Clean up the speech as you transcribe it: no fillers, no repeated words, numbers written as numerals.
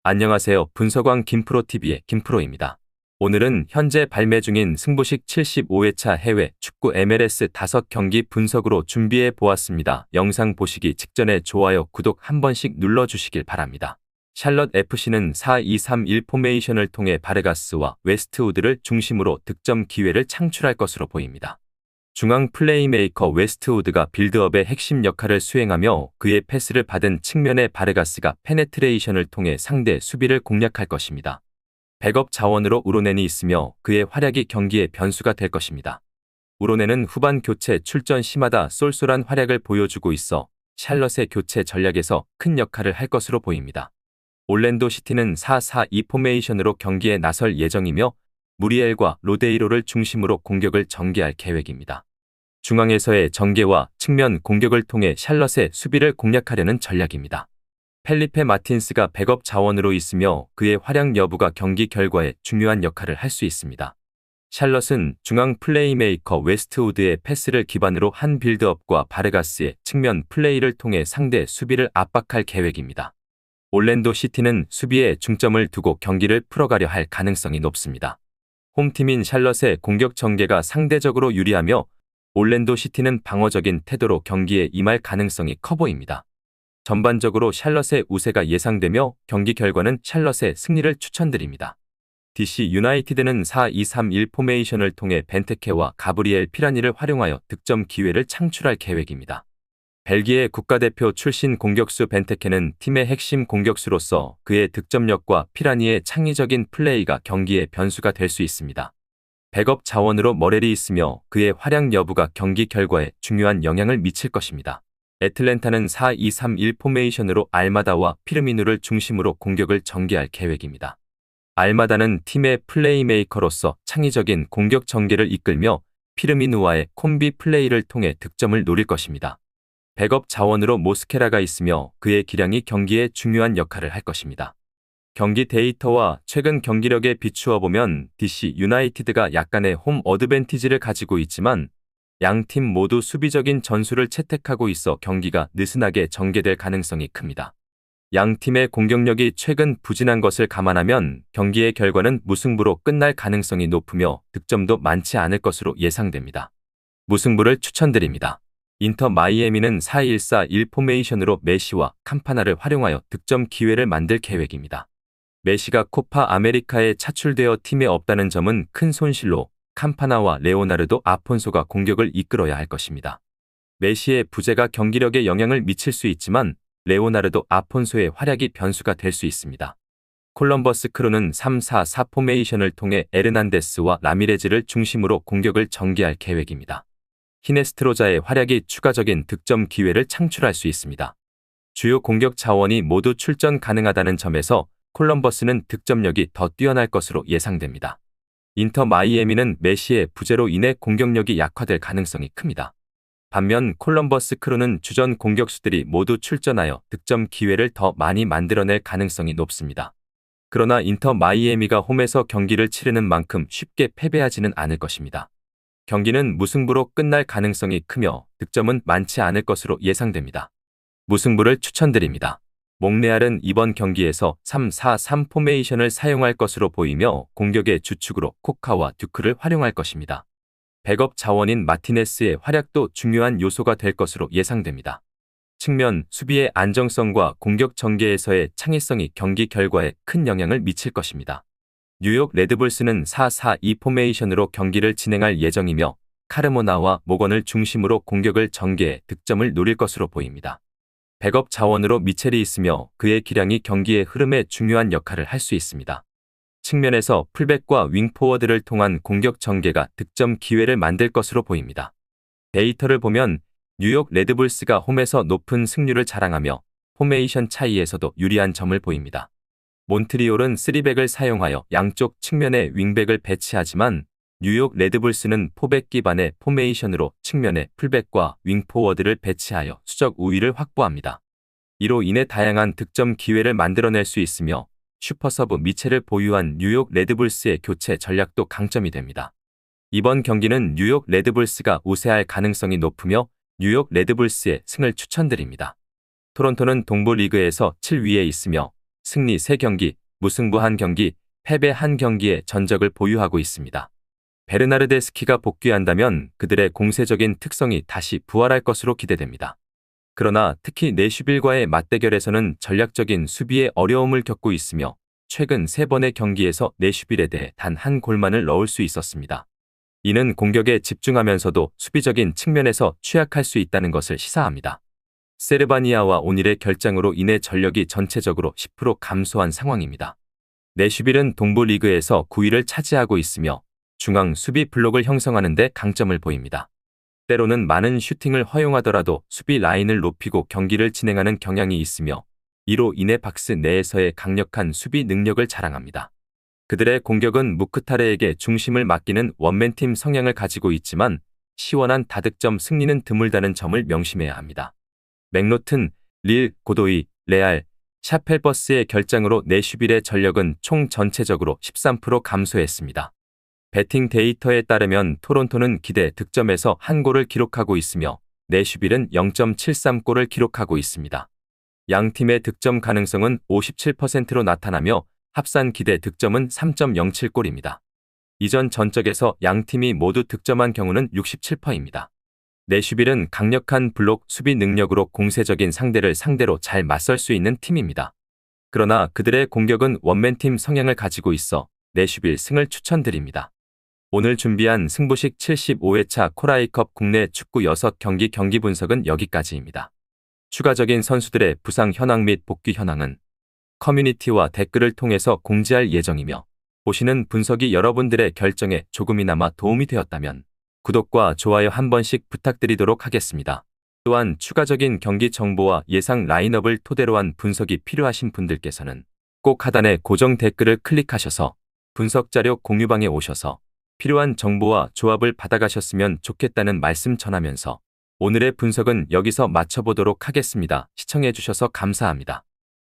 안녕하세요. 분석왕 김프로TV의 김프로입니다. 오늘은 현재 발매 중인 승부식 75회차 해외 축구 MLS 5경기 분석으로 준비해 보았습니다. 영상 보시기 직전에 좋아요, 구독 한 번씩 눌러주시길 바랍니다. 샬럿 FC는 4-2-3-1 포메이션을 통해 바르가스와 웨스트우드를 중심으로 득점 기회를 창출할 것으로 보입니다. 중앙 플레이메이커 웨스트우드가 빌드업의 핵심 역할을 수행하며 그의 패스를 받은 측면의 바르가스가 페네트레이션을 통해 상대 수비를 공략할 것입니다. 백업 자원으로 우로넨이 있으며 그의 활약이 경기의 변수가 될 것입니다. 우로넨은 후반 교체 출전 시마다 쏠쏠한 활약을 보여주고 있어 샬럿의 교체 전략에서 큰 역할을 할 것으로 보입니다. 올랜도 시티는 4-4-2 포메이션으로 경기에 나설 예정이며 무리엘과 로데이로를 중심으로 공격을 전개할 계획입니다. 중앙에서의 전개와 측면 공격을 통해 샬럿의 수비를 공략하려는 전략입니다. 펠리페 마틴스가 백업 자원으로 있으며 그의 활약 여부가 경기 결과에 중요한 역할을 할 수 있습니다. 샬럿은 중앙 플레이메이커 웨스트우드의 패스를 기반으로 한 빌드업과 바르가스의 측면 플레이를 통해 상대 수비를 압박할 계획입니다. 올랜도 시티는 수비에 중점을 두고 경기를 풀어가려 할 가능성이 높습니다. 홈팀인 샬럿의 공격 전개가 상대적으로 유리하며 올랜도 시티는 방어적인 태도로 경기에 임할 가능성이 커 보입니다. 전반적으로 샬럿의 우세가 예상되며 경기 결과는 샬럿의 승리를 추천드립니다. DC 유나이티드는 4-2-3-1 포메이션을 통해 벤테케와 가브리엘 피라니를 활용하여 득점 기회를 창출할 계획입니다. 벨기에 국가대표 출신 공격수 벤테케는 팀의 핵심 공격수로서 그의 득점력과 피라니의 창의적인 플레이가 경기의 변수가 될 수 있습니다. 백업 자원으로 머렐이 있으며 그의 활약 여부가 경기 결과에 중요한 영향을 미칠 것입니다. 애틀랜타는 4-2-3-1 포메이션으로 알마다와 피르미누를 중심으로 공격을 전개할 계획입니다. 알마다는 팀의 플레이메이커로서 창의적인 공격 전개를 이끌며 피르미누와의 콤비 플레이를 통해 득점을 노릴 것입니다. 백업 자원으로 모스케라가 있으며 그의 기량이 경기에 중요한 역할을 할 것입니다. 경기 데이터와 최근 경기력에 비추어 보면 DC 유나이티드가 약간의 홈 어드밴티지를 가지고 있지만 양팀 모두 수비적인 전술을 채택하고 있어 경기가 느슨하게 전개될 가능성이 큽니다. 양팀의 공격력이 최근 부진한 것을 감안하면 경기의 결과는 무승부로 끝날 가능성이 높으며 득점도 많지 않을 것으로 예상됩니다. 무승부를 추천드립니다. 인터 마이애미는 4-1-4-1 포메이션으로 메시와 캄파나를 활용하여 득점 기회를 만들 계획입니다. 메시가 코파 아메리카에 차출되어 팀에 없다는 점은 큰 손실로 캄파나와 레오나르도 아폰소가 공격을 이끌어야 할 것입니다. 메시의 부재가 경기력에 영향을 미칠 수 있지만 레오나르도 아폰소의 활약이 변수가 될 수 있습니다. 콜럼버스 크루는 3-4-4 포메이션을 통해 에르난데스와 라미레즈를 중심으로 공격을 전개할 계획입니다. 히네스트로자의 활약이 추가적인 득점 기회를 창출할 수 있습니다. 주요 공격 자원이 모두 출전 가능하다는 점에서 콜럼버스는 득점력이 더 뛰어날 것으로 예상됩니다. 인터 마이애미는 메시의 부재로 인해 공격력이 약화될 가능성이 큽니다. 반면 콜럼버스 크루는 주전 공격수들이 모두 출전하여 득점 기회를 더 많이 만들어낼 가능성이 높습니다. 그러나 인터 마이애미가 홈에서 경기를 치르는 만큼 쉽게 패배하지는 않을 것입니다. 경기는 무승부로 끝날 가능성이 크며 득점은 많지 않을 것으로 예상됩니다. 무승부를 추천드립니다. 몽레알은 이번 경기에서 3-4-3 포메이션을 사용할 것으로 보이며 공격의 주축으로 코카와 듀크를 활용할 것입니다. 백업 자원인 마티네스의 활약도 중요한 요소가 될 것으로 예상됩니다. 측면 수비의 안정성과 공격 전개에서의 창의성이 경기 결과에 큰 영향을 미칠 것입니다. 뉴욕 레드불스는 4-4-2 포메이션으로 경기를 진행할 예정이며 카르모나와 모건을 중심으로 공격을 전개해 득점을 노릴 것으로 보입니다. 백업 자원으로 미첼이 있으며 그의 기량이 경기의 흐름에 중요한 역할을 할 수 있습니다. 측면에서 풀백과 윙포워드를 통한 공격 전개가 득점 기회를 만들 것으로 보입니다. 데이터를 보면 뉴욕 레드불스가 홈에서 높은 승률을 자랑하며 포메이션 차이에서도 유리한 점을 보입니다. 몬트리올은 3백을 사용하여 양쪽 측면에 윙백을 배치하지만 뉴욕 레드불스는 포백 기반의 포메이션으로 측면에 풀백과 윙포워드를 배치하여 수적 우위를 확보합니다. 이로 인해 다양한 득점 기회를 만들어낼 수 있으며 슈퍼서브 미첼을 보유한 뉴욕 레드불스의 교체 전략도 강점이 됩니다. 이번 경기는 뉴욕 레드불스가 우세할 가능성이 높으며 뉴욕 레드불스의 승을 추천드립니다. 토론토는 동부 리그에서 7위에 있으며 승리 3경기, 무승부 1경기, 패배 1경기의 전적을 보유하고 있습니다. 베르나르데스키가 복귀한다면 그들의 공세적인 특성이 다시 부활할 것으로 기대됩니다. 그러나 특히 내슈빌과의 맞대결에서는 전략적인 수비에 어려움을 겪고 있으며 최근 3번의 경기에서 내슈빌에 대해 단 한 골만을 넣을 수 있었습니다. 이는 공격에 집중하면서도 수비적인 측면에서 취약할 수 있다는 것을 시사합니다. 세르바니아와 오닐의 결장으로 인해 전력이 전체적으로 10% 감소한 상황입니다. 내슈빌은 동부 리그에서 9위를 차지하고 있으며 중앙 수비 블록을 형성하는 데 강점을 보입니다. 때로는 많은 슈팅을 허용하더라도 수비 라인을 높이고 경기를 진행하는 경향이 있으며 이로 인해 박스 내에서의 강력한 수비 능력을 자랑합니다. 그들의 공격은 무크타르에게 중심을 맡기는 원맨팀 성향을 가지고 있지만 시원한 다득점 승리는 드물다는 점을 명심해야 합니다. 맥노튼, 릴, 고도이, 레알, 샤펠버스의 결장으로 내슈빌의 전력은 총 전체적으로 13% 감소했습니다. 배팅 데이터에 따르면 토론토는 기대 득점에서 1골을 기록하고 있으며 내슈빌은 0.73골을 기록하고 있습니다. 양 팀의 득점 가능성은 57%로 나타나며 합산 기대 득점은 3.07골입니다. 이전 전적에서 양 팀이 모두 득점한 경우는 67%입니다. 내슈빌은 강력한 블록 수비 능력으로 공세적인 상대를 상대로 잘 맞설 수 있는 팀입니다. 그러나 그들의 공격은 원맨팀 성향을 가지고 있어 내슈빌 승을 추천드립니다. 오늘 준비한 승부식 75회차 코라이컵 국내 축구 6경기 경기 분석은 여기까지입니다. 추가적인 선수들의 부상 현황 및 복귀 현황은 커뮤니티와 댓글을 통해서 공지할 예정이며 보시는 분석이 여러분들의 결정에 조금이나마 도움이 되었다면 구독과 좋아요 한 번씩 부탁드리도록 하겠습니다. 또한 추가적인 경기 정보와 예상 라인업을 토대로 한 분석이 필요하신 분들께서는 꼭 하단의 고정 댓글을 클릭하셔서 분석자료 공유방에 오셔서 필요한 정보와 조합을 받아가셨으면 좋겠다는 말씀 전하면서 오늘의 분석은 여기서 마쳐보도록 하겠습니다. 시청해주셔서 감사합니다.